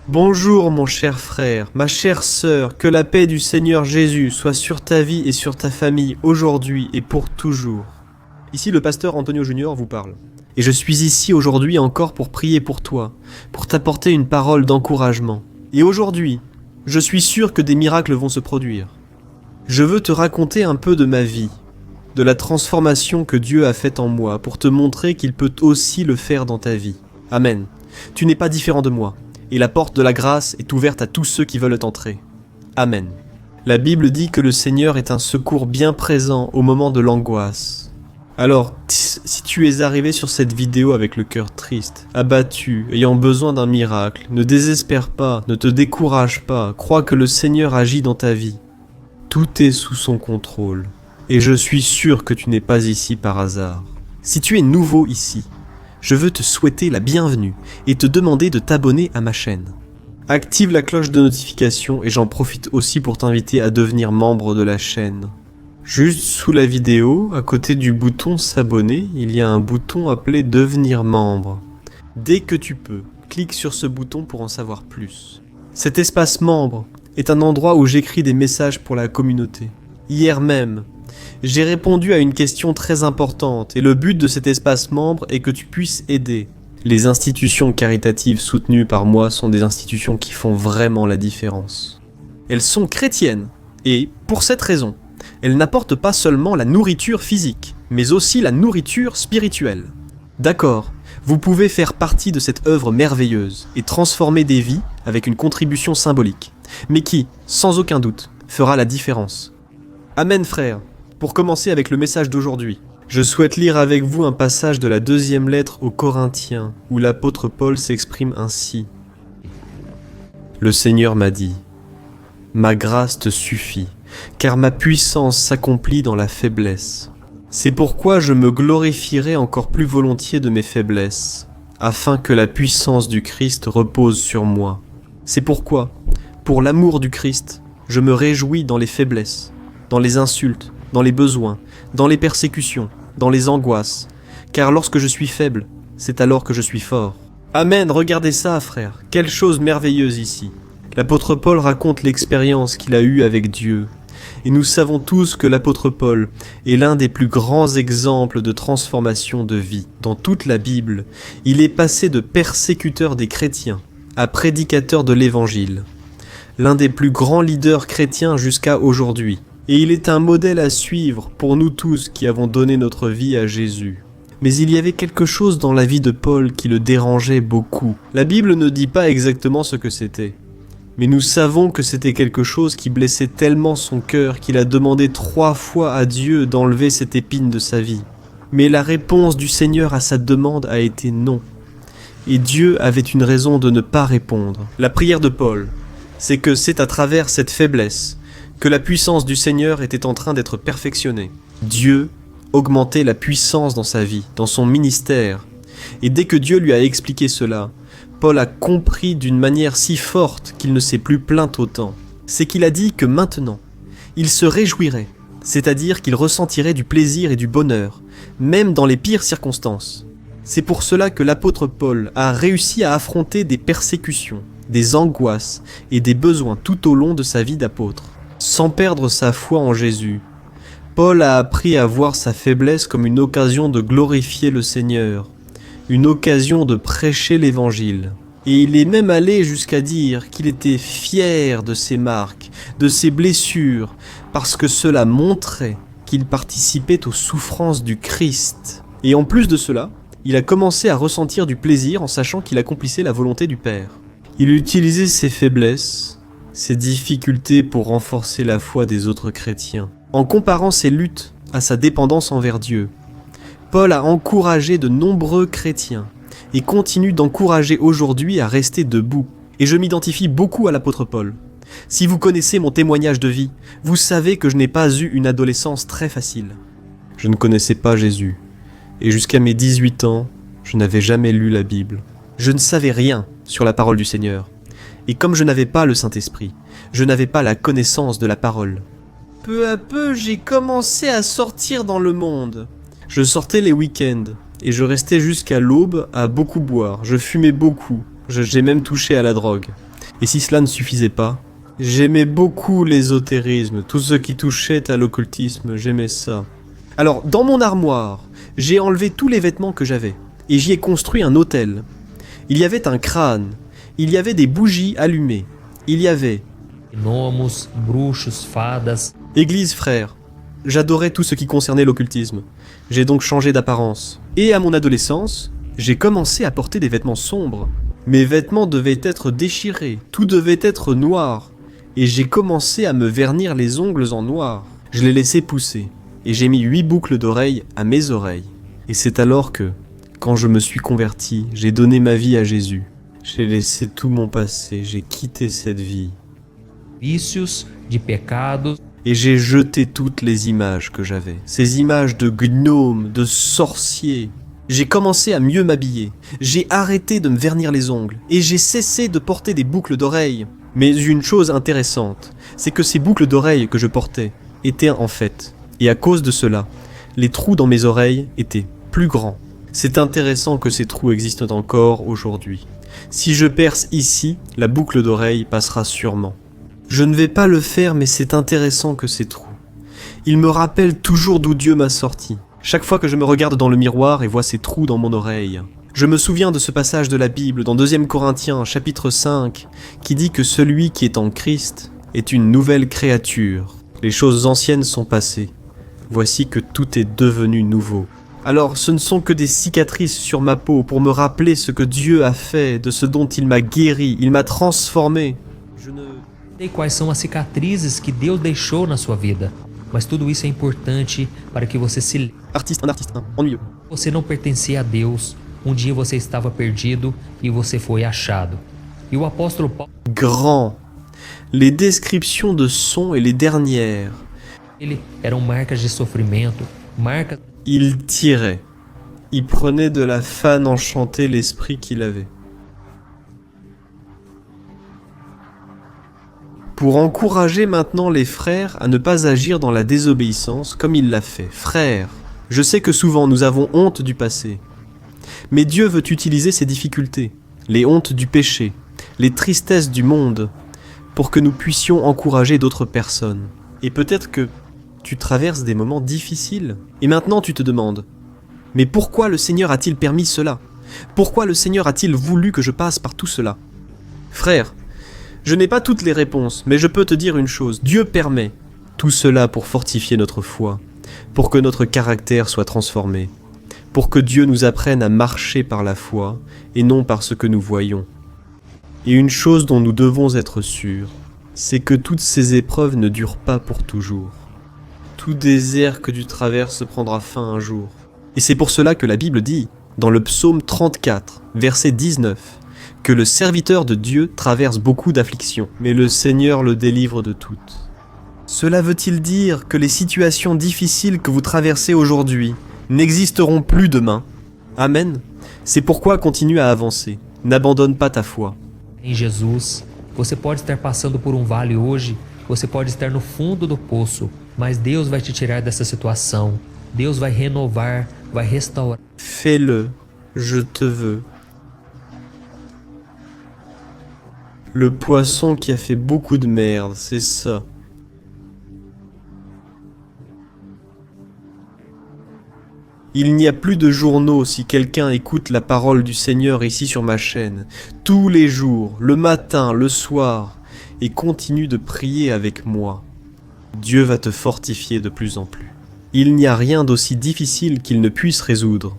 Bonjour mon cher frère, ma chère sœur, que la paix du Seigneur Jésus soit sur ta vie et sur ta famille aujourd'hui et pour toujours. Ici le pasteur Antonio Junior vous parle. Et je suis ici aujourd'hui encore pour prier pour toi, pour t'apporter une parole d'encouragement. Et aujourd'hui, je suis sûr que des miracles vont se produire. Je veux te raconter un peu de ma vie, de la transformation que Dieu a faite en moi pour te montrer qu'il peut aussi le faire dans ta vie. Amen. Tu n'es pas différent de moi. Et la porte de la grâce est ouverte à tous ceux qui veulent entrer. Amen. La Bible dit que le Seigneur est un secours bien présent au moment de l'angoisse. Alors, si tu es arrivé sur cette vidéo avec le cœur triste, abattu, ayant besoin d'un miracle, ne désespère pas, ne te décourage pas, crois que le Seigneur agit dans ta vie. Tout est sous son contrôle. Et je suis sûr que tu n'es pas ici par hasard. Si tu es nouveau ici, je veux te souhaiter la bienvenue et te demander de t'abonner à ma chaîne. Active la cloche de notification et j'en profite aussi pour t'inviter à devenir membre de la chaîne. Juste sous la vidéo, à côté du bouton s'abonner, il y a un bouton appelé devenir membre. Dès que tu peux, clique sur ce bouton pour en savoir plus. Cet espace membre est un endroit où j'écris des messages pour la communauté. Hier même, j'ai répondu à une question très importante et le but de cet espace membre est que tu puisses aider. Les institutions caritatives soutenues par moi sont des institutions qui font vraiment la différence. Elles sont chrétiennes et, pour cette raison, elles n'apportent pas seulement la nourriture physique, mais aussi la nourriture spirituelle. D'accord, vous pouvez faire partie de cette œuvre merveilleuse et transformer des vies avec une contribution symbolique, mais qui, sans aucun doute, fera la différence. Amen frère. Pour commencer avec le message d'aujourd'hui, je souhaite lire avec vous un passage de la deuxième lettre aux Corinthiens, où l'apôtre Paul s'exprime ainsi. Le Seigneur m'a dit, « Ma grâce te suffit, car ma puissance s'accomplit dans la faiblesse. C'est pourquoi je me glorifierai encore plus volontiers de mes faiblesses, afin que la puissance du Christ repose sur moi. C'est pourquoi, pour l'amour du Christ, je me réjouis dans les faiblesses, dans les insultes, dans les besoins, dans les persécutions, dans les angoisses, car lorsque je suis faible, c'est alors que je suis fort. » Amen, regardez ça, frère, quelle chose merveilleuse ici. L'apôtre Paul raconte l'expérience qu'il a eue avec Dieu. Et nous savons tous que l'apôtre Paul est l'un des plus grands exemples de transformation de vie. Dans toute la Bible, il est passé de persécuteur des chrétiens à prédicateur de l'évangile. L'un des plus grands leaders chrétiens jusqu'à aujourd'hui. Et il est un modèle à suivre pour nous tous qui avons donné notre vie à Jésus. Mais il y avait quelque chose dans la vie de Paul qui le dérangeait beaucoup. La Bible ne dit pas exactement ce que c'était. Mais nous savons que c'était quelque chose qui blessait tellement son cœur qu'il a demandé 3 fois à Dieu d'enlever cette épine de sa vie. Mais la réponse du Seigneur à sa demande a été non. Et Dieu avait une raison de ne pas répondre. La prière de Paul, c'est que c'est à travers cette faiblesse que la puissance du Seigneur était en train d'être perfectionnée. Dieu augmentait la puissance dans sa vie, dans son ministère. Et dès que Dieu lui a expliqué cela, Paul a compris d'une manière si forte qu'il ne s'est plus plaint autant. C'est qu'il a dit que maintenant, il se réjouirait, c'est-à-dire qu'il ressentirait du plaisir et du bonheur, même dans les pires circonstances. C'est pour cela que l'apôtre Paul a réussi à affronter des persécutions, des angoisses et des besoins tout au long de sa vie d'apôtre. Sans perdre sa foi en Jésus, Paul a appris à voir sa faiblesse comme une occasion de glorifier le Seigneur, une occasion de prêcher l'Évangile. Et il est même allé jusqu'à dire qu'il était fier de ses marques, de ses blessures, parce que cela montrait qu'il participait aux souffrances du Christ. Et en plus de cela, il a commencé à ressentir du plaisir en sachant qu'il accomplissait la volonté du Père. Il utilisait ses faiblesses, ses difficultés pour renforcer la foi des autres chrétiens. En comparant ses luttes à sa dépendance envers Dieu, Paul a encouragé de nombreux chrétiens et continue d'encourager aujourd'hui à rester debout. Et je m'identifie beaucoup à l'apôtre Paul. Si vous connaissez mon témoignage de vie, vous savez que je n'ai pas eu une adolescence très facile. Je ne connaissais pas Jésus, et jusqu'à mes 18 ans, je n'avais jamais lu la Bible. Je ne savais rien sur la parole du Seigneur. Et comme je n'avais pas le Saint-Esprit, je n'avais pas la connaissance de la parole. Peu à peu, j'ai commencé à sortir dans le monde. Je sortais les week-ends, et je restais jusqu'à l'aube à beaucoup boire. Je fumais beaucoup, j'ai même touché à la drogue. Et si cela ne suffisait pas, j'aimais beaucoup l'ésotérisme, tout ce qui touchait à l'occultisme, j'aimais ça. Alors, dans mon armoire, j'ai enlevé tous les vêtements que j'avais, et j'y ai construit un autel. Il y avait un crâne, il y avait des bougies allumées, il y avait... Gnomos, bruxos, fadas. Église, frère. J'adorais tout ce qui concernait l'occultisme. J'ai donc changé d'apparence. Et à mon adolescence, j'ai commencé à porter des vêtements sombres. Mes vêtements devaient être déchirés, tout devait être noir. Et j'ai commencé à me vernir les ongles en noir. Je les laissais pousser. Et j'ai mis 8 boucles d'oreilles à mes oreilles. Et c'est alors que, quand je me suis converti, j'ai donné ma vie à Jésus. J'ai laissé tout mon passé, j'ai quitté cette vie. Vícios, de pecados. Et j'ai jeté toutes les images que j'avais. Ces images de gnomes, de sorciers. J'ai commencé à mieux m'habiller. J'ai arrêté de me vernir les ongles. Et j'ai cessé de porter des boucles d'oreilles. Mais une chose intéressante, c'est que ces boucles d'oreilles que je portais étaient en fait, et à cause de cela, les trous dans mes oreilles étaient plus grands. C'est intéressant que ces trous existent encore aujourd'hui. Si je perce ici, la boucle d'oreille passera sûrement. Je ne vais pas le faire, mais c'est intéressant que ces trous. Ils me rappellent toujours d'où Dieu m'a sorti. Chaque fois que je me regarde dans le miroir et vois ces trous dans mon oreille. Je me souviens de ce passage de la Bible dans 2 Corinthiens chapitre 5 qui dit que celui qui est en Christ est une nouvelle créature. Les choses anciennes sont passées. Voici que tout est devenu nouveau. Alors ce ne sont que des cicatrices sur ma peau pour me rappeler ce que Dieu a fait, de ce dont il m'a guéri, il m'a transformé. Je ne... Sei quais são as cicatrizes que Deus deixou na sua vida, mas tudo isso é importante para que você se lembre. Artiste, ennuyeux. Você não pertencia a Deus. Dia você estava perdido e você foi achado. E o apóstolo Paulo... Grand. Les descriptions de sons et les dernières. Ele eram marcas de sofrimento, marcas... Il tirait. Il prenait de la fan enchantée l'esprit qu'il avait. Pour encourager maintenant les frères à ne pas agir dans la désobéissance comme il l'a fait. Frères, je sais que souvent nous avons honte du passé. Mais Dieu veut utiliser ces difficultés, les hontes du péché, les tristesses du monde, pour que nous puissions encourager d'autres personnes. Et peut-être que tu traverses des moments difficiles, et maintenant tu te demandes, mais pourquoi le Seigneur a-t-il permis cela? Pourquoi le Seigneur a-t-il voulu que je passe par tout cela? Frère, je n'ai pas toutes les réponses, mais je peux te dire une chose, Dieu permet tout cela pour fortifier notre foi, pour que notre caractère soit transformé, pour que Dieu nous apprenne à marcher par la foi et non par ce que nous voyons. Et une chose dont nous devons être sûrs, c'est que toutes ces épreuves ne durent pas pour toujours. Tout désert que tu traverses prendra fin un jour. Et c'est pour cela que la Bible dit, dans le psaume 34, verset 19, que le serviteur de Dieu traverse beaucoup d'afflictions, mais le Seigneur le délivre de toutes. Cela veut-il dire que les situations difficiles que vous traversez aujourd'hui n'existeront plus demain? Amen. C'est pourquoi continue à avancer. N'abandonne pas ta foi. Em Jesus, você pode estar passando por vale hoje, você pode estar no fundo do poço, mas Deus vai te tirar dessa situação. Deus vai renovar, vai restaurar. Fais-le, je te veux. Le poisson qui a fait beaucoup de merde, c'est ça. Il n'y a plus de journaux si quelqu'un écoute la parole du Seigneur ici sur ma chaîne, tous les jours, le matin, le soir, et continue de prier avec moi. Dieu va te fortifier de plus en plus. Il n'y a rien d'aussi difficile qu'il ne puisse résoudre,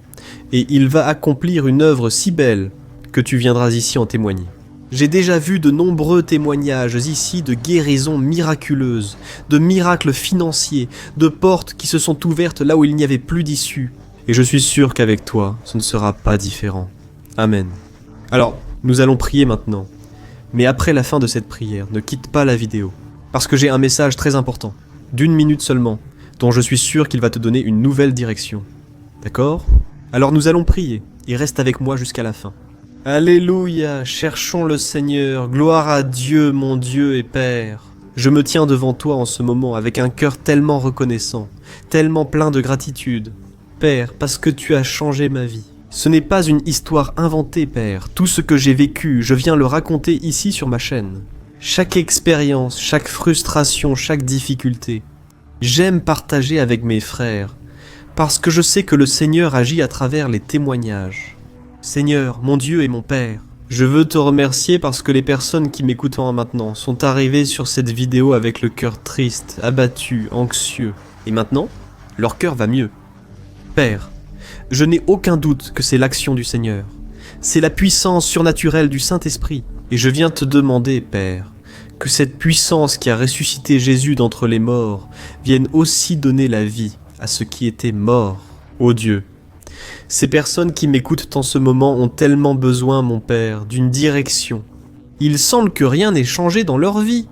et il va accomplir une œuvre si belle que tu viendras ici en témoigner. J'ai déjà vu de nombreux témoignages ici de guérisons miraculeuses, de miracles financiers, de portes qui se sont ouvertes là où il n'y avait plus d'issue. Et je suis sûr qu'avec toi, ce ne sera pas différent. Amen. Alors, nous allons prier maintenant. Mais après la fin de cette prière, ne quitte pas la vidéo. Parce que j'ai un message très important, d'1 minute seulement, dont je suis sûr qu'il va te donner une nouvelle direction. D'accord? Alors nous allons prier, et reste avec moi jusqu'à la fin. Alléluia, cherchons le Seigneur, gloire à Dieu, mon Dieu et Père. Je me tiens devant toi en ce moment avec un cœur tellement reconnaissant, tellement plein de gratitude. Père, parce que tu as changé ma vie. Ce n'est pas une histoire inventée, Père. Tout ce que j'ai vécu, je viens le raconter ici sur ma chaîne. Chaque expérience, chaque frustration, chaque difficulté. J'aime partager avec mes frères, parce que je sais que le Seigneur agit à travers les témoignages. Seigneur, mon Dieu et mon Père, je veux te remercier parce que les personnes qui m'écoutent maintenant sont arrivées sur cette vidéo avec le cœur triste, abattu, anxieux. Et maintenant, leur cœur va mieux. Père, je n'ai aucun doute que c'est l'action du Seigneur. C'est la puissance surnaturelle du Saint-Esprit. Et je viens te demander, Père, que cette puissance qui a ressuscité Jésus d'entre les morts vienne aussi donner la vie à ceux qui étaient morts. Ô Dieu, ces personnes qui m'écoutent en ce moment ont tellement besoin, mon Père, d'une direction. Il semble que rien n'ait changé dans leur vie.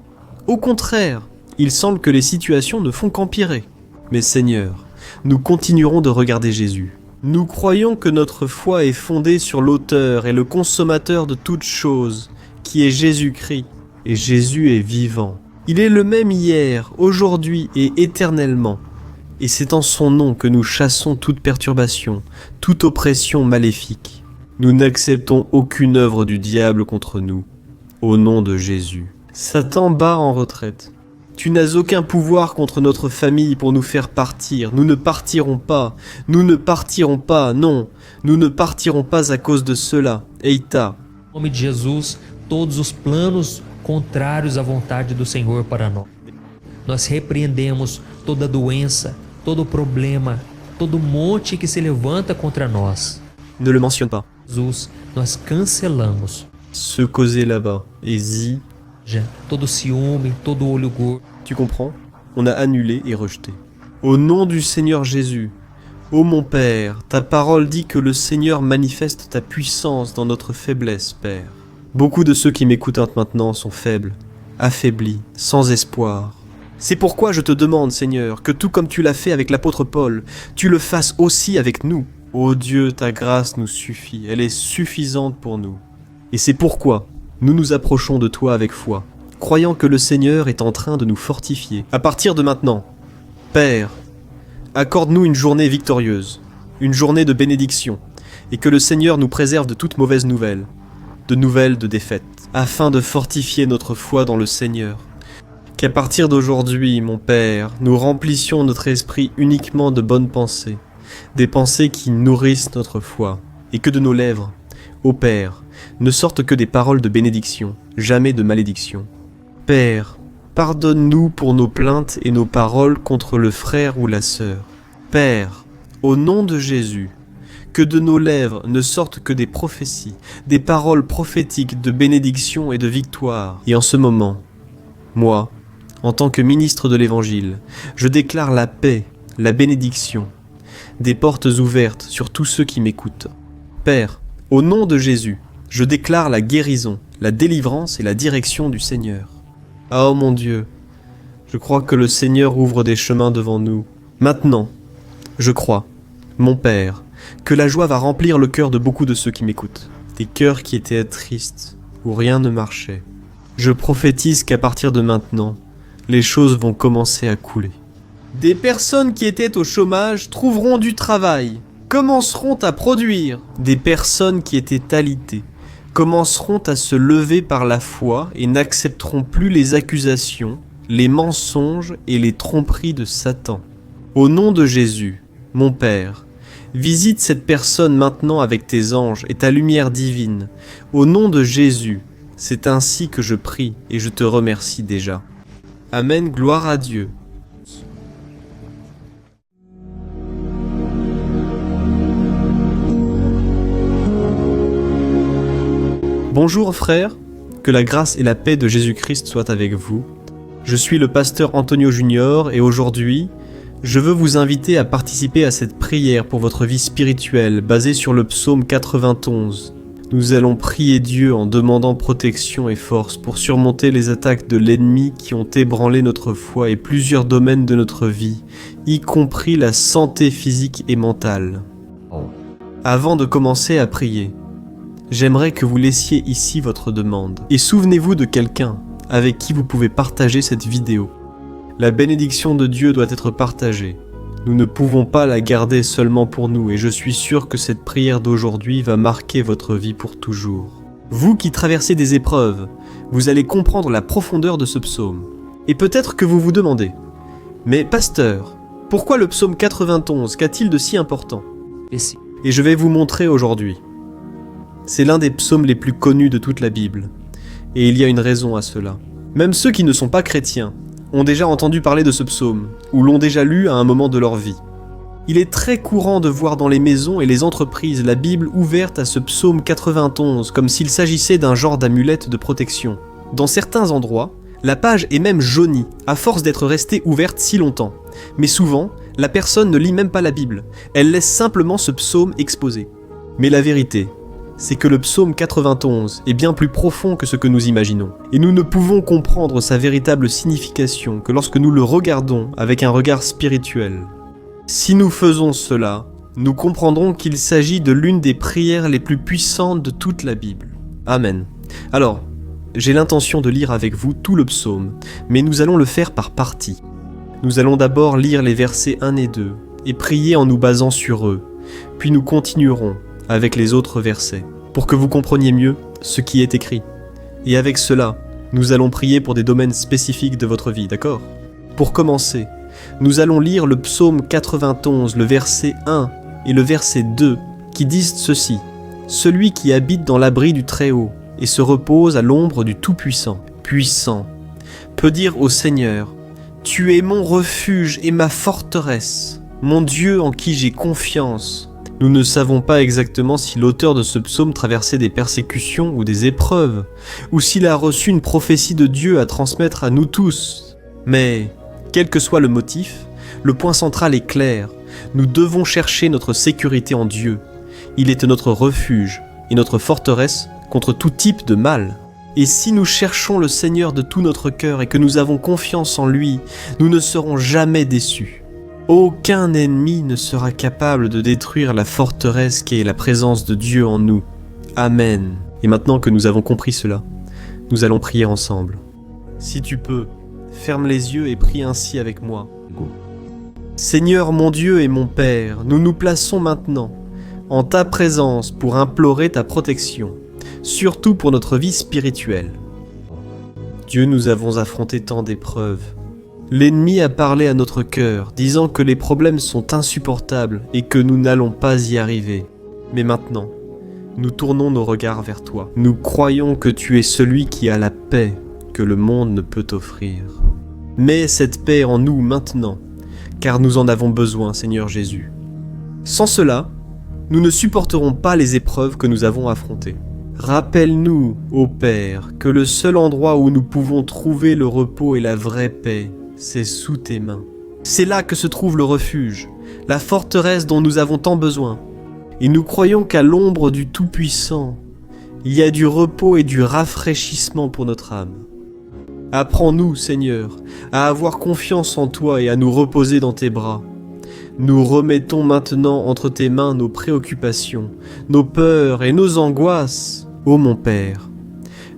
Au contraire, il semble que les situations ne font qu'empirer. Mais Seigneur, nous continuerons de regarder Jésus. Nous croyons que notre foi est fondée sur l'auteur et le consommateur de toutes choses, qui est Jésus-Christ. Et Jésus est vivant. Il est le même hier, aujourd'hui et éternellement. Et c'est en son nom que nous chassons toute perturbation, toute oppression maléfique. Nous n'acceptons aucune œuvre du diable contre nous. Au nom de Jésus. Satan bat en retraite. Tu n'as aucun pouvoir contre notre famille pour nous faire partir. Nous ne partirons pas. Nous ne partirons pas. Non, nous ne partirons pas à cause de cela. Eita. Em nome de Jesus, todos os planos contrários à vontade do Senhor para nós. Nós repreendemos toda doença, todo problema, todo monte que se levanta contra nós. Ne le mentionne pas. Jesus, nós cancelamos. Se causer là-bas. Et zi. Todo ciúme, todo olho gordo. Tu comprends? On a annulé et rejeté. Au nom du Seigneur Jésus, ô mon Père, ta parole dit que le Seigneur manifeste ta puissance dans notre faiblesse, Père. Beaucoup de ceux qui m'écoutent maintenant sont faibles, affaiblis, sans espoir. C'est pourquoi je te demande, Seigneur, que tout comme tu l'as fait avec l'apôtre Paul, tu le fasses aussi avec nous. Ô Dieu, ta grâce nous suffit, elle est suffisante pour nous. Et c'est pourquoi nous nous approchons de toi avec foi, croyant que le Seigneur est en train de nous fortifier. À partir de maintenant, Père, accorde-nous une journée victorieuse, une journée de bénédiction, et que le Seigneur nous préserve de toute mauvaise nouvelle, de nouvelles de défaite, afin de fortifier notre foi dans le Seigneur. Qu'à partir d'aujourd'hui, mon Père, nous remplissions notre esprit uniquement de bonnes pensées, des pensées qui nourrissent notre foi, et que de nos lèvres, ô Père, ne sortent que des paroles de bénédiction, jamais de malédiction. Père, pardonne-nous pour nos plaintes et nos paroles contre le frère ou la sœur. Père, au nom de Jésus, que de nos lèvres ne sortent que des prophéties, des paroles prophétiques de bénédiction et de victoire. Et en ce moment, moi, en tant que ministre de l'Évangile, je déclare la paix, la bénédiction, des portes ouvertes sur tous ceux qui m'écoutent. Père, au nom de Jésus, je déclare la guérison, la délivrance et la direction du Seigneur. Ah, oh mon Dieu, je crois que le Seigneur ouvre des chemins devant nous. Maintenant, je crois, mon Père, que la joie va remplir le cœur de beaucoup de ceux qui m'écoutent. Des cœurs qui étaient tristes, où rien ne marchait. Je prophétise qu'à partir de maintenant, les choses vont commencer à couler. Des personnes qui étaient au chômage trouveront du travail, commenceront à produire. Des personnes qui étaient alitées commenceront à se lever par la foi et n'accepteront plus les accusations, les mensonges et les tromperies de Satan. Au nom de Jésus, mon Père, visite cette personne maintenant avec tes anges et ta lumière divine. Au nom de Jésus, c'est ainsi que je prie et je te remercie déjà. Amen, gloire à Dieu. Bonjour frères, que la grâce et la paix de Jésus-Christ soient avec vous. Je suis le pasteur Antonio Junior et aujourd'hui, je veux vous inviter à participer à cette prière pour votre vie spirituelle basée sur le psaume 91. Nous allons prier Dieu en demandant protection et force pour surmonter les attaques de l'ennemi qui ont ébranlé notre foi et plusieurs domaines de notre vie, y compris la santé physique et mentale. Avant de commencer à prier, j'aimerais que vous laissiez ici votre demande. Et souvenez-vous de quelqu'un avec qui vous pouvez partager cette vidéo. La bénédiction de Dieu doit être partagée. Nous ne pouvons pas la garder seulement pour nous et je suis sûr que cette prière d'aujourd'hui va marquer votre vie pour toujours. Vous qui traversez des épreuves, vous allez comprendre la profondeur de ce psaume. Et peut-être que vous vous demandez, mais pasteur, pourquoi le psaume 91, qu'a-t-il de si important ? Esse- Et je vais vous montrer aujourd'hui. C'est l'un des psaumes les plus connus de toute la Bible. Et il y a une raison à cela. Même ceux qui ne sont pas chrétiens ont déjà entendu parler de ce psaume, ou l'ont déjà lu à un moment de leur vie. Il est très courant de voir dans les maisons et les entreprises la Bible ouverte à ce psaume 91, comme s'il s'agissait d'un genre d'amulette de protection. Dans certains endroits, la page est même jaunie, à force d'être restée ouverte si longtemps. Mais souvent, la personne ne lit même pas la Bible, elle laisse simplement ce psaume exposé. Mais la vérité, c'est que le psaume 91 est bien plus profond que ce que nous imaginons. Et nous ne pouvons comprendre sa véritable signification que lorsque nous le regardons avec un regard spirituel. Si nous faisons cela, nous comprendrons qu'il s'agit de l'une des prières les plus puissantes de toute la Bible. Amen. Alors, j'ai l'intention de lire avec vous tout le psaume, mais nous allons le faire par parties. Nous allons d'abord lire les versets 1 et 2, et prier en nous basant sur eux, puis nous continuerons avec les autres versets, pour que vous compreniez mieux ce qui est écrit. Et avec cela, nous allons prier pour des domaines spécifiques de votre vie, d'accord ? Pour commencer, nous allons lire le psaume 91, le verset 1 et le verset 2, qui disent ceci : « Celui qui habite dans l'abri du Très-Haut et se repose à l'ombre du Tout-Puissant, puissant, peut dire au Seigneur : Tu es mon refuge et ma forteresse, mon Dieu en qui j'ai confiance. » Nous ne savons pas exactement si l'auteur de ce psaume traversait des persécutions ou des épreuves, ou s'il a reçu une prophétie de Dieu à transmettre à nous tous. Mais, quel que soit le motif, le point central est clair. Nous devons chercher notre sécurité en Dieu. Il est notre refuge et notre forteresse contre tout type de mal. Et si nous cherchons le Seigneur de tout notre cœur et que nous avons confiance en lui, nous ne serons jamais déçus. Aucun ennemi ne sera capable de détruire la forteresse qui est la présence de Dieu en nous. Amen. Et maintenant que nous avons compris cela, nous allons prier ensemble. Si tu peux, ferme les yeux et prie ainsi avec moi. Seigneur mon Dieu et mon Père, nous nous plaçons maintenant en ta présence pour implorer ta protection, surtout pour notre vie spirituelle. Dieu, nous avons affronté tant d'épreuves. L'ennemi a parlé à notre cœur, disant que les problèmes sont insupportables et que nous n'allons pas y arriver. Mais maintenant, nous tournons nos regards vers toi. Nous croyons que tu es celui qui a la paix que le monde ne peut offrir. Mets cette paix en nous maintenant, car nous en avons besoin, Seigneur Jésus. Sans cela, nous ne supporterons pas les épreuves que nous avons affrontées. Rappelle-nous, ô Père, que le seul endroit où nous pouvons trouver le repos et la vraie paix, c'est sous tes mains. C'est là que se trouve le refuge, la forteresse dont nous avons tant besoin. Et nous croyons qu'à l'ombre du Tout-Puissant, il y a du repos et du rafraîchissement pour notre âme. Apprends-nous, Seigneur, à avoir confiance en toi et à nous reposer dans tes bras. Nous remettons maintenant entre tes mains nos préoccupations, nos peurs et nos angoisses. Ô mon Père,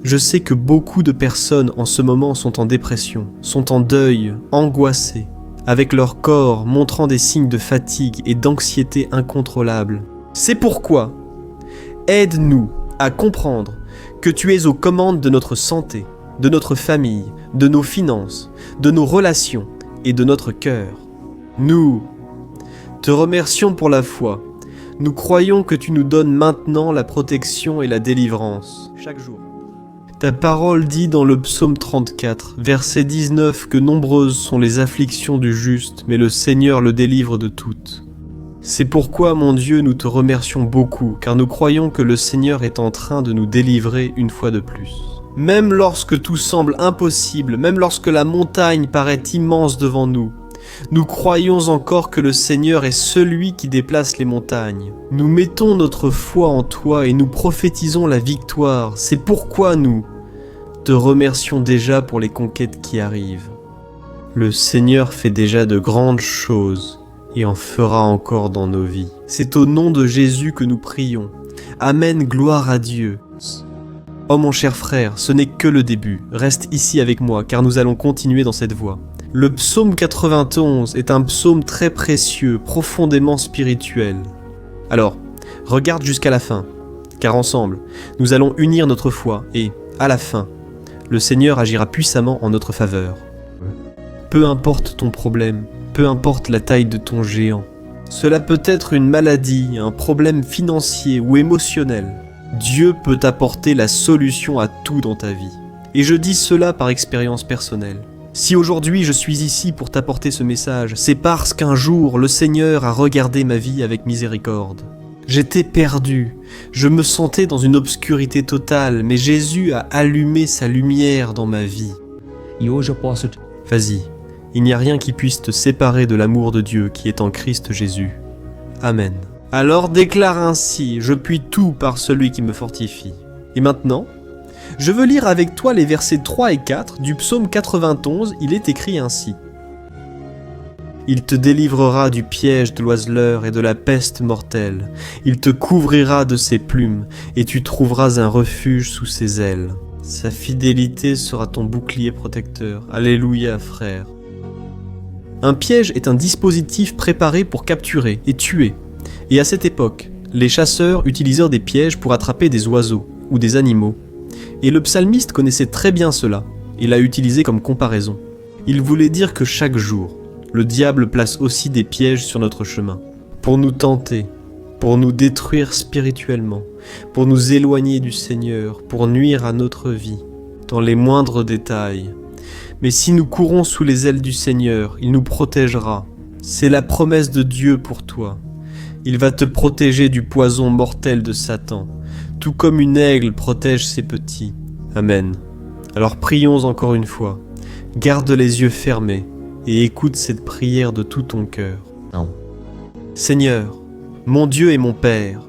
je sais que beaucoup de personnes en ce moment sont en dépression, sont en deuil, angoissées, avec leur corps montrant des signes de fatigue et d'anxiété incontrôlables. C'est pourquoi, aide-nous à comprendre que tu es aux commandes de notre santé, de notre famille, de nos finances, de nos relations et de notre cœur. Nous te remercions pour la foi. Nous croyons que tu nous donnes maintenant la protection et la délivrance, chaque jour. Ta parole dit dans le psaume 34, verset 19, que nombreuses sont les afflictions du juste, mais le Seigneur le délivre de toutes. C'est pourquoi, mon Dieu, nous te remercions beaucoup, car nous croyons que le Seigneur est en train de nous délivrer une fois de plus. Même lorsque tout semble impossible, même lorsque la montagne paraît immense devant nous, nous croyons encore que le Seigneur est celui qui déplace les montagnes. Nous mettons notre foi en toi et nous prophétisons la victoire. C'est pourquoi nous te remercions déjà pour les conquêtes qui arrivent. Le Seigneur fait déjà de grandes choses et en fera encore dans nos vies. C'est au nom de Jésus que nous prions. Amen, gloire à Dieu. Oh mon cher frère, ce n'est que le début. Reste ici avec moi car nous allons continuer dans cette voie. Le psaume 91 est un psaume très précieux, profondément spirituel. Alors, regarde jusqu'à la fin, car ensemble, nous allons unir notre foi et, à la fin, le Seigneur agira puissamment en notre faveur. Peu importe ton problème, peu importe la taille de ton géant, cela peut être une maladie, un problème financier ou émotionnel. Dieu peut apporter la solution à tout dans ta vie. Et je dis cela par expérience personnelle. Si aujourd'hui je suis ici pour t'apporter ce message, c'est parce qu'un jour le Seigneur a regardé ma vie avec miséricorde. J'étais perdu, je me sentais dans une obscurité totale, mais Jésus a allumé sa lumière dans ma vie. E hoje eu posso te Vas-y, il n'y a rien qui puisse te séparer de l'amour de Dieu qui est en Christ Jésus. Amen. Alors déclare ainsi, je puis tout par celui qui me fortifie. Et maintenant, je veux lire avec toi les versets 3 et 4 du psaume 91, il est écrit ainsi. Il te délivrera du piège de l'oiseleur et de la peste mortelle. Il te couvrira de ses plumes, et tu trouveras un refuge sous ses ailes. Sa fidélité sera ton bouclier protecteur. Alléluia, frère. Un piège est un dispositif préparé pour capturer et tuer. Et à cette époque, les chasseurs utilisèrent des pièges pour attraper des oiseaux ou des animaux. Et le psalmiste connaissait très bien cela, et l'a utilisé comme comparaison. Il voulait dire que chaque jour, le diable place aussi des pièges sur notre chemin, pour nous tenter, pour nous détruire spirituellement, pour nous éloigner du Seigneur, pour nuire à notre vie, dans les moindres détails. Mais si nous courons sous les ailes du Seigneur, il nous protégera. C'est la promesse de Dieu pour toi. Il va te protéger du poison mortel de Satan, tout comme une aigle protège ses petits. Amen. Alors prions encore une fois. Garde les yeux fermés et écoute cette prière de tout ton cœur. não. Seigneur, mon Dieu et mon Père,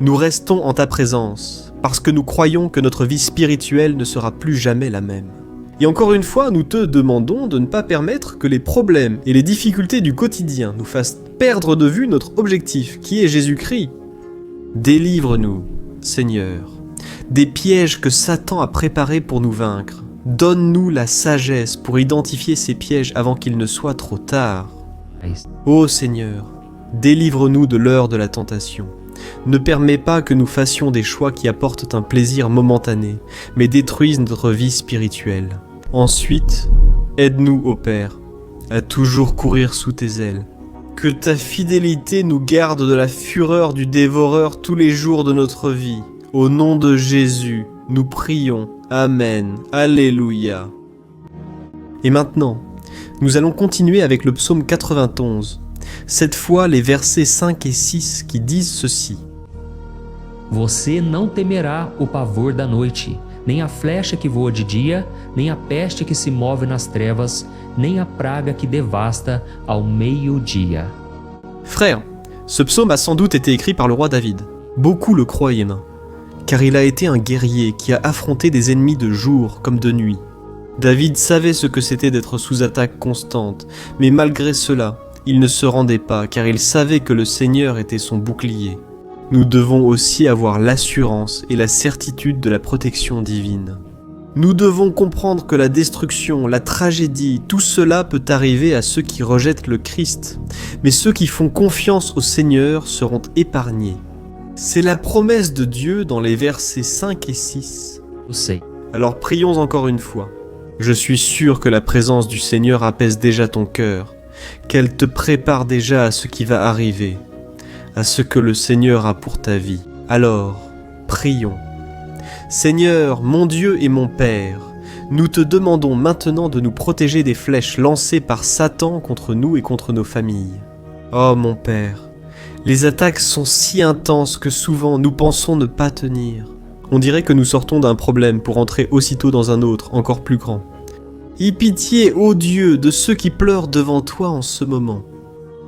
nous restons en ta présence parce que nous croyons que notre vie spirituelle ne sera plus jamais la même. Et encore une fois, nous te demandons de ne pas permettre que les problèmes et les difficultés du quotidien nous fassent perdre de vue notre objectif, qui est Jésus-Christ. Délivre-nous, Seigneur, des pièges que Satan a préparés pour nous vaincre. Donne-nous la sagesse pour identifier ces pièges avant qu'il ne soit trop tard. Ô Seigneur, délivre-nous de l'heure de la tentation. Ne permets pas que nous fassions des choix qui apportent un plaisir momentané, mais détruisent notre vie spirituelle. Ensuite, aide-nous, ô Père, à toujours courir sous tes ailes. Que ta fidélité nous garde de la fureur du dévoreur tous les jours de notre vie. Au nom de Jésus, nous prions. Amen. Alléluia. Et maintenant, nous allons continuer avec le psaume 91. Cette fois, les versets 5 et 6 qui disent ceci. Você não temerá o pavor da noite, nem a flecha que voa de dia, nem a peste que se move nas trevas, nem a praga que devasta ao meio-dia. Frère, ce psaume a sans doute été écrit par le roi David. Beaucoup le croyaient, car il a été un guerrier qui a affronté des ennemis de jour comme de nuit. David savait ce que c'était d'être sous attaque constante, mais malgré cela, il ne se rendait pas, car il savait que le Seigneur était son bouclier. Nous devons aussi avoir l'assurance et la certitude de la protection divine. Nous devons comprendre que la destruction, la tragédie, tout cela peut arriver à ceux qui rejettent le Christ, mais ceux qui font confiance au Seigneur seront épargnés. C'est la promesse de Dieu dans les versets 5 et 6. Eu sei. Alors prions encore une fois. Je suis sûr que la présence du Seigneur apaise déjà ton cœur, qu'elle te prépare déjà à ce qui va arriver, à ce que le Seigneur a pour ta vie. Alors, prions. Seigneur, mon Dieu et mon Père, nous te demandons maintenant de nous protéger des flèches lancées par Satan contre nous et contre nos familles. Oh mon Père, les attaques sont si intenses que souvent nous pensons ne pas tenir. On dirait que nous sortons d'un problème pour entrer aussitôt dans un autre, encore plus grand. Aie pitié, ô Dieu, de ceux qui pleurent devant toi en ce moment.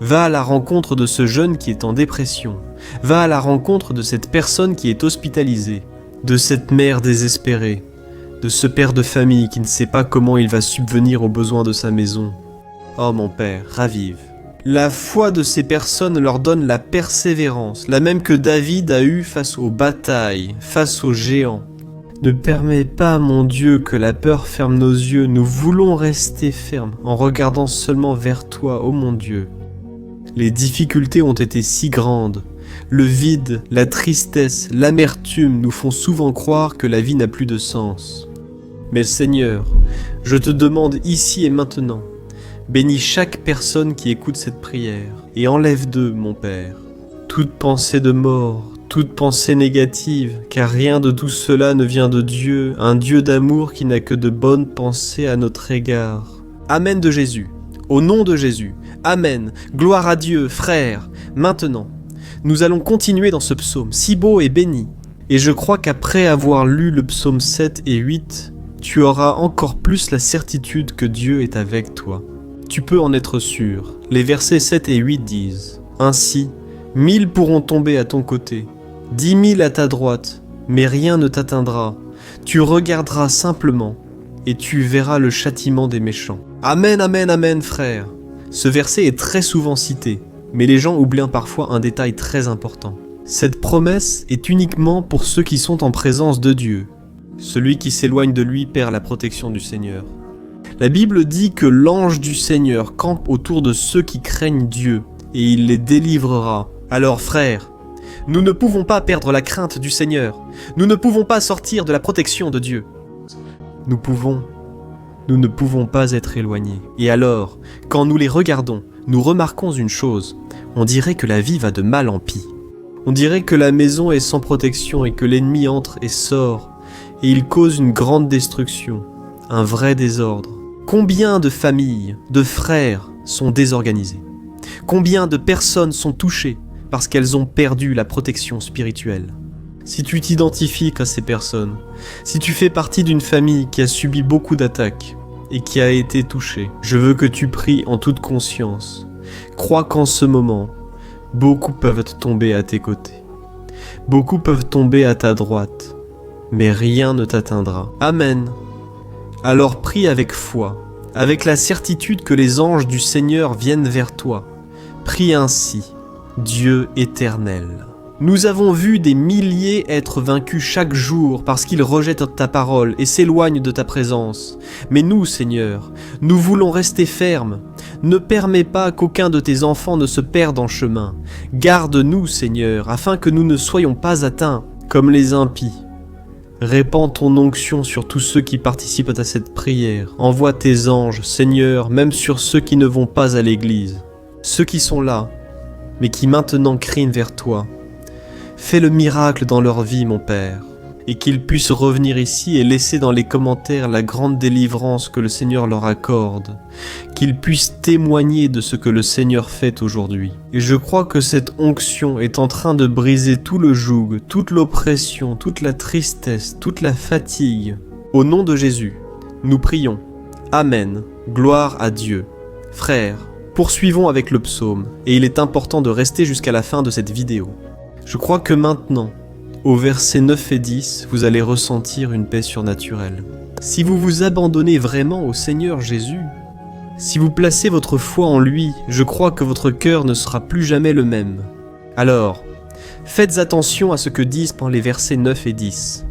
Va à la rencontre de ce jeune qui est en dépression. Va à la rencontre de cette personne qui est hospitalisée, de cette mère désespérée, de ce père de famille qui ne sait pas comment il va subvenir aux besoins de sa maison. Oh mon Père, ravive. La foi de ces personnes leur donne la persévérance, la même que David a eue face aux batailles, face aux géants. Ne permets pas, mon Dieu, que la peur ferme nos yeux. Nous voulons rester fermes en regardant seulement vers toi, ô mon Dieu. Les difficultés ont été si grandes. Le vide, la tristesse, l'amertume nous font souvent croire que la vie n'a plus de sens. Mais Seigneur, je te demande ici et maintenant, bénis chaque personne qui écoute cette prière et enlève d'eux, mon Père, toute pensée de mort, toute pensée négative, car rien de tout cela ne vient de Dieu, un Dieu d'amour qui n'a que de bonnes pensées à notre égard. Amen de Jésus, au nom de Jésus, Amen, gloire à Dieu, frères. Maintenant, nous allons continuer dans ce psaume, si beau et béni, et je crois qu'après avoir lu le psaume 7 et 8, tu auras encore plus la certitude que Dieu est avec toi. Tu peux en être sûr. Les versets 7 et 8 disent « Ainsi, 1000 pourront tomber à ton côté, 10 000 à ta droite, mais rien ne t'atteindra. Tu regarderas simplement, et tu verras le châtiment des méchants. » Amen, amen, amen, frère. Ce verset est très souvent cité, mais les gens oublient parfois un détail très important. Cette promesse est uniquement pour ceux qui sont en présence de Dieu. Celui qui s'éloigne de lui perd la protection du Seigneur. La Bible dit que l'ange du Seigneur campe autour de ceux qui craignent Dieu, et il les délivrera. Alors frères, nous ne pouvons pas perdre la crainte du Seigneur. Nous ne pouvons pas sortir de la protection de Dieu. Nous ne pouvons pas être éloignés. Et alors, quand nous les regardons, nous remarquons une chose. On dirait que la vie va de mal en pis. On dirait que la maison est sans protection et que l'ennemi entre et sort, et il cause une grande destruction, un vrai désordre. Combien de familles, de frères sont désorganisés? Combien de personnes sont touchées parce qu'elles ont perdu la protection spirituelle? Si tu t'identifies à ces personnes, si tu fais partie d'une famille qui a subi beaucoup d'attaques et qui a été touchée, je veux que tu pries en toute conscience. Crois qu'en ce moment, beaucoup peuvent tomber à tes côtés. Beaucoup peuvent tomber à ta droite, mais rien ne t'atteindra. Amen. Alors prie avec foi, avec la certitude que les anges du Seigneur viennent vers toi. Prie ainsi, Dieu éternel. Nous avons vu des milliers être vaincus chaque jour parce qu'ils rejettent ta parole et s'éloignent de ta présence. Mais nous, Seigneur, nous voulons rester fermes. Ne permets pas qu'aucun de tes enfants ne se perde en chemin. Garde-nous, Seigneur, afin que nous ne soyons pas atteints comme les impies. Répands ton onction sur tous ceux qui participent à cette prière. Envoie tes anges, Seigneur, même sur ceux qui ne vont pas à l'église. Ceux qui sont là, mais qui maintenant crient vers toi. Fais le miracle dans leur vie, mon Père, et qu'ils puissent revenir ici et laisser dans les commentaires la grande délivrance que le Seigneur leur accorde, qu'ils puissent témoigner de ce que le Seigneur fait aujourd'hui. Et je crois que cette onction est en train de briser tout le joug, toute l'oppression, toute la tristesse, toute la fatigue. Au nom de Jésus, nous prions. Amen. Gloire à Dieu. Frères, poursuivons avec le psaume, et il est important de rester jusqu'à la fin de cette vidéo. Je crois que maintenant, au verset 9 et 10, vous allez ressentir une paix surnaturelle. Si vous vous abandonnez vraiment au Seigneur Jésus, si vous placez votre foi en lui, je crois que votre cœur ne sera plus jamais le même. Alors, faites attention à ce que disent les versets 9 et 10.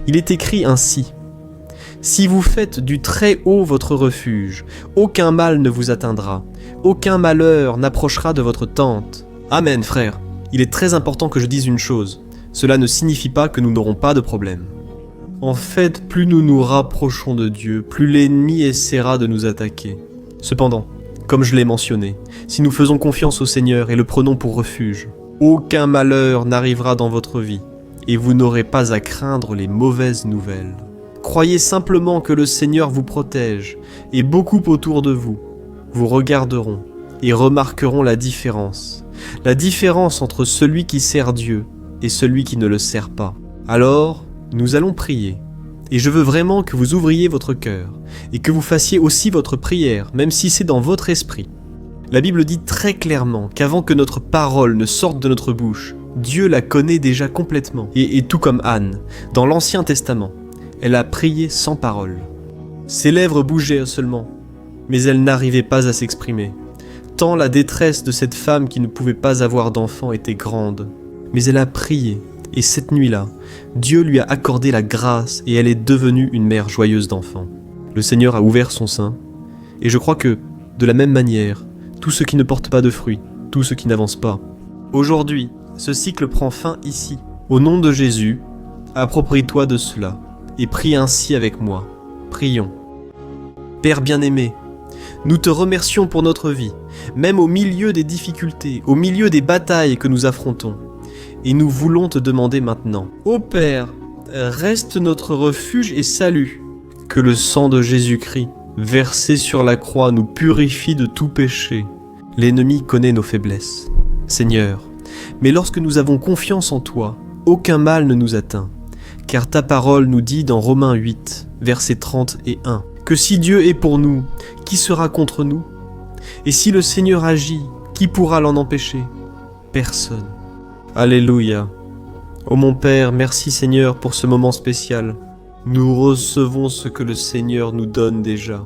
Il est écrit ainsi. « Si vous faites du très haut votre refuge, aucun mal ne vous atteindra, aucun malheur n'approchera de votre tente. » Amen, frère. Il est très important que je dise une chose. Cela ne signifie pas que nous n'aurons pas de problème. En fait, plus nous nous rapprochons de Dieu, plus l'ennemi essaiera de nous attaquer. Cependant, comme je l'ai mentionné, si nous faisons confiance au Seigneur et le prenons pour refuge, aucun malheur n'arrivera dans votre vie et vous n'aurez pas à craindre les mauvaises nouvelles. Croyez simplement que le Seigneur vous protège et beaucoup autour de vous vous regarderont et remarqueront la différence entre celui qui sert Dieu et celui qui ne le sert pas. Alors, nous allons prier. Et je veux vraiment que vous ouvriez votre cœur et que vous fassiez aussi votre prière, même si c'est dans votre esprit. La Bible dit très clairement qu'avant que notre parole ne sorte de notre bouche, Dieu la connaît déjà complètement. Et tout comme Anne, dans l'Ancien Testament, elle a prié sans parole. Ses lèvres bougeaient seulement, mais elle n'arrivait pas à s'exprimer. Tant la détresse de cette femme qui ne pouvait pas avoir d'enfant était grande. Mais elle a prié, Et cette nuit-là, Dieu lui a accordé la grâce et elle est devenue une mère joyeuse d'enfants. Le Seigneur a ouvert son sein, et je crois que, de la même manière, tous ceux qui ne portent pas de fruits, tous ceux qui n'avancent pas. Aujourd'hui, ce cycle prend fin ici. Au nom de Jésus, approprie-toi de cela, et prie ainsi avec moi. Prions. Père bien-aimé, nous te remercions pour notre vie, même au milieu des difficultés, au milieu des batailles que nous affrontons. Et nous voulons te demander maintenant, ô Père, reste notre refuge et salut. Que le sang de Jésus-Christ, versé sur la croix, nous purifie de tout péché. L'ennemi connaît nos faiblesses, Seigneur, mais lorsque nous avons confiance en toi, aucun mal ne nous atteint. Car ta parole nous dit dans Romains 8, versets 30 et 1, que si Dieu est pour nous, qui sera contre nous? Et si le Seigneur agit, qui pourra l'en empêcher? Personne. Alléluia. Ô mon Père, merci Seigneur pour ce moment spécial. Nous recevons ce que le Seigneur nous donne déjà.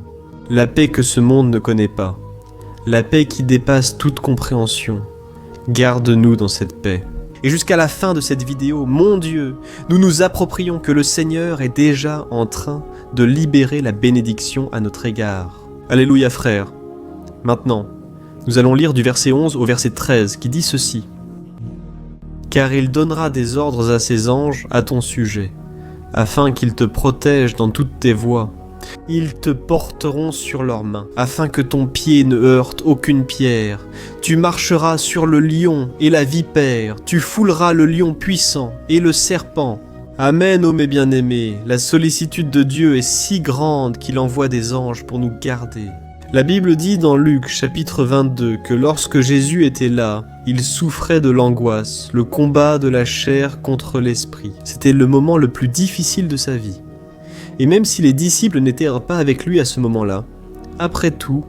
La paix que ce monde ne connaît pas. La paix qui dépasse toute compréhension. Garde-nous dans cette paix. Et jusqu'à la fin de cette vidéo, mon Dieu, nous nous approprions que le Seigneur est déjà en train de libérer la bénédiction à notre égard. Alléluia frère. Maintenant, nous allons lire du verset 11 au verset 13 qui dit ceci. « Car il donnera des ordres à ses anges à ton sujet, afin qu'ils te protègent dans toutes tes voies. Ils te porteront sur leurs mains, afin que ton pied ne heurte aucune pierre. Tu marcheras sur le lion et la vipère, tu fouleras le lion puissant et le serpent. » Amen, ô mes bien-aimés, la sollicitude de Dieu est si grande qu'il envoie des anges pour nous garder. La Bible dit dans Luc chapitre 22 que lorsque Jésus était là, il souffrait de l'angoisse, le combat de la chair contre l'esprit. C'était le moment le plus difficile de sa vie. Et même si les disciples n'étaient pas avec lui à ce moment-là, après tout,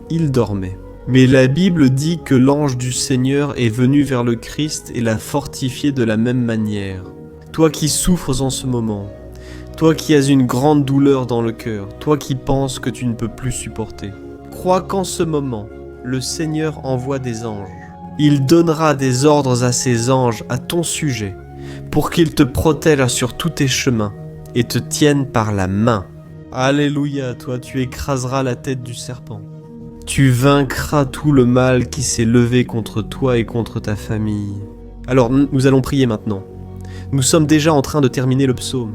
il dormait. Mais la Bible dit que l'ange du Seigneur est venu vers le Christ et l'a fortifié de la même manière. Toi qui souffres en ce moment, toi qui as une grande douleur dans le cœur, toi qui penses que tu ne peux plus supporter, crois qu'en ce moment, le Seigneur envoie des anges. Il donnera des ordres à ses anges à ton sujet, pour qu'ils te protègent sur tous tes chemins et te tiennent par la main. Alléluia, toi tu écraseras la tête du serpent. Tu vaincras tout le mal qui s'est levé contre toi et contre ta famille. Alors, nous allons prier maintenant. Nous sommes déjà en train de terminer le psaume.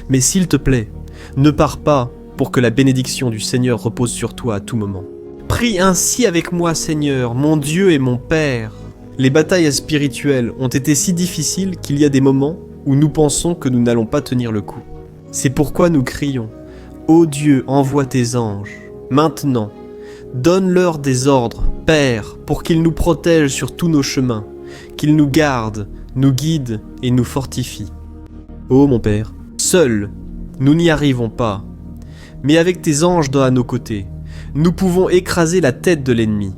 Mais s'il te plaît, ne pars pas pour que la bénédiction du Seigneur repose sur toi à tout moment. Prie ainsi avec moi, Seigneur, mon Dieu et mon Père. Les batailles spirituelles ont été si difficiles qu'il y a des moments où nous pensons que nous n'allons pas tenir le coup. C'est pourquoi nous crions « Ô Dieu, envoie tes anges, maintenant, donne-leur des ordres, Père, pour qu'ils nous protègent sur tous nos chemins, qu'ils nous gardent, nous guident et nous fortifient. Ô mon Père, seuls, nous n'y arrivons pas, mais avec tes anges à nos côtés, nous pouvons écraser la tête de l'ennemi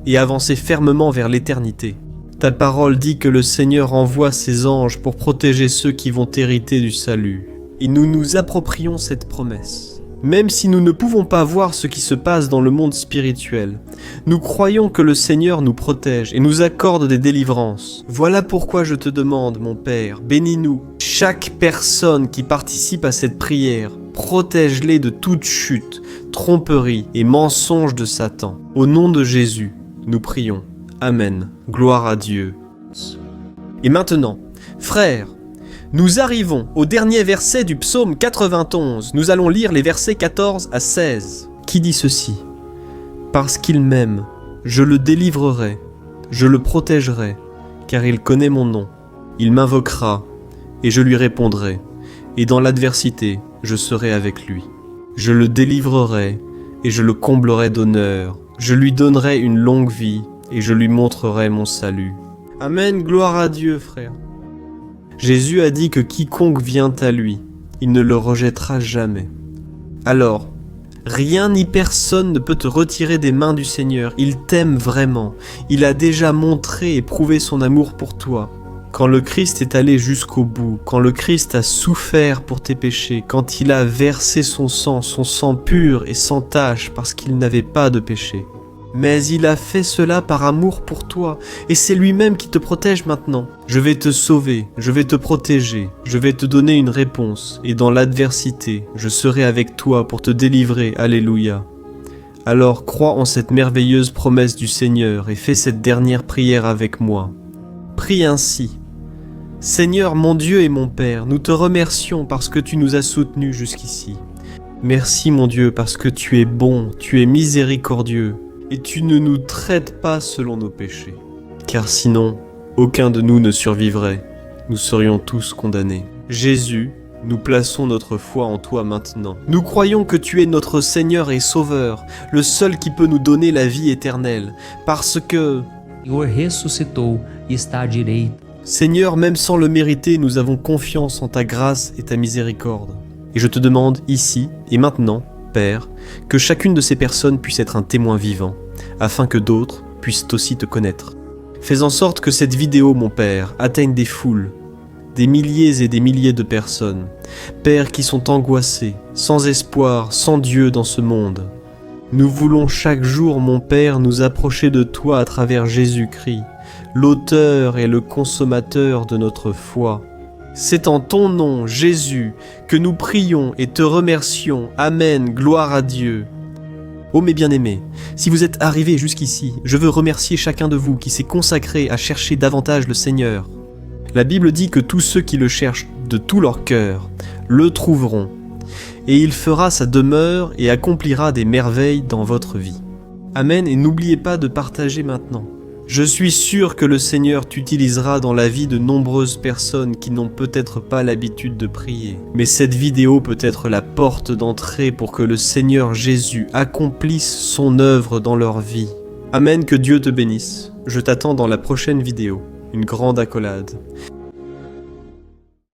et avancer fermement vers l'éternité. Ta parole dit que le Seigneur envoie ses anges pour protéger ceux qui vont hériter du salut. Et nous nous approprions cette promesse. Même si nous ne pouvons pas voir ce qui se passe dans le monde spirituel, nous croyons que le Seigneur nous protège et nous accorde des délivrances. Voilà pourquoi je te demande, mon Père, bénis-nous. Chaque personne qui participe à cette prière, protège-les de toute chute, tromperie et mensonge de Satan. Au nom de Jésus, nous prions. Amen. Gloire à Dieu. Et maintenant, frères, nous arrivons au dernier verset du psaume 91. Nous allons lire les versets 14 à 16. Qui dit ceci? Parce qu'il m'aime, je le délivrerai, je le protégerai, car il connaît mon nom. Il m'invoquera, et je lui répondrai, et dans l'adversité, je serai avec lui. Je le délivrerai, et je le comblerai d'honneur. Je lui donnerai une longue vie, et je lui montrerai mon salut. Amen, gloire à Dieu, frère. Jésus a dit que quiconque vient à lui, il ne le rejettera jamais. Alors, rien ni personne ne peut te retirer des mains du Seigneur. Il t'aime vraiment. Il a déjà montré et prouvé son amour pour toi. Quand le Christ est allé jusqu'au bout, quand le Christ a souffert pour tes péchés, quand il a versé son sang pur et sans tache parce qu'il n'avait pas de péché, mais il a fait cela par amour pour toi, et c'est lui-même qui te protège maintenant. Je vais te sauver, je vais te protéger, je vais te donner une réponse, et dans l'adversité, je serai avec toi pour te délivrer, alléluia. Alors crois en cette merveilleuse promesse du Seigneur et fais cette dernière prière avec moi. Prie ainsi. Seigneur mon Dieu et mon Père, nous te remercions parce que tu nous as soutenus jusqu'ici. Merci mon Dieu parce que tu es bon, tu es miséricordieux et tu ne nous traites pas selon nos péchés. Car sinon, aucun de nous ne survivrait, nous serions tous condamnés. Jésus, nous plaçons notre foi en toi maintenant. Nous croyons que tu es notre Seigneur et Sauveur, le seul qui peut nous donner la vie éternelle, parce que... O Senhor ressuscitou e está à direita. Seigneur, même sans le mériter, nous avons confiance en ta grâce et ta miséricorde. Et je te demande ici et maintenant, Père, que chacune de ces personnes puisse être un témoin vivant, afin que d'autres puissent aussi te connaître. Fais en sorte que cette vidéo, mon Père, atteigne des foules, des milliers et des milliers de personnes, Père, qui sont angoissés, sans espoir, sans Dieu dans ce monde. Nous voulons chaque jour, mon Père, nous approcher de toi à travers Jésus-Christ, l'auteur et le consommateur de notre foi. C'est en ton nom, Jésus, que nous prions et te remercions. Amen, gloire à Dieu. Oh mes bien-aimés, si vous êtes arrivés jusqu'ici, je veux remercier chacun de vous qui s'est consacré à chercher davantage le Seigneur. La Bible dit que tous ceux qui le cherchent de tout leur cœur le trouveront, et il fera sa demeure et accomplira des merveilles dans votre vie. Amen, et n'oubliez pas de partager maintenant. Je suis sûr que le Seigneur t'utilisera dans la vie de nombreuses personnes qui n'ont peut-être pas l'habitude de prier. Mais cette vidéo peut être la porte d'entrée pour que le Seigneur Jésus accomplisse son œuvre dans leur vie. Amen, que Dieu te bénisse. Je t'attends dans la prochaine vidéo. Une grande accolade.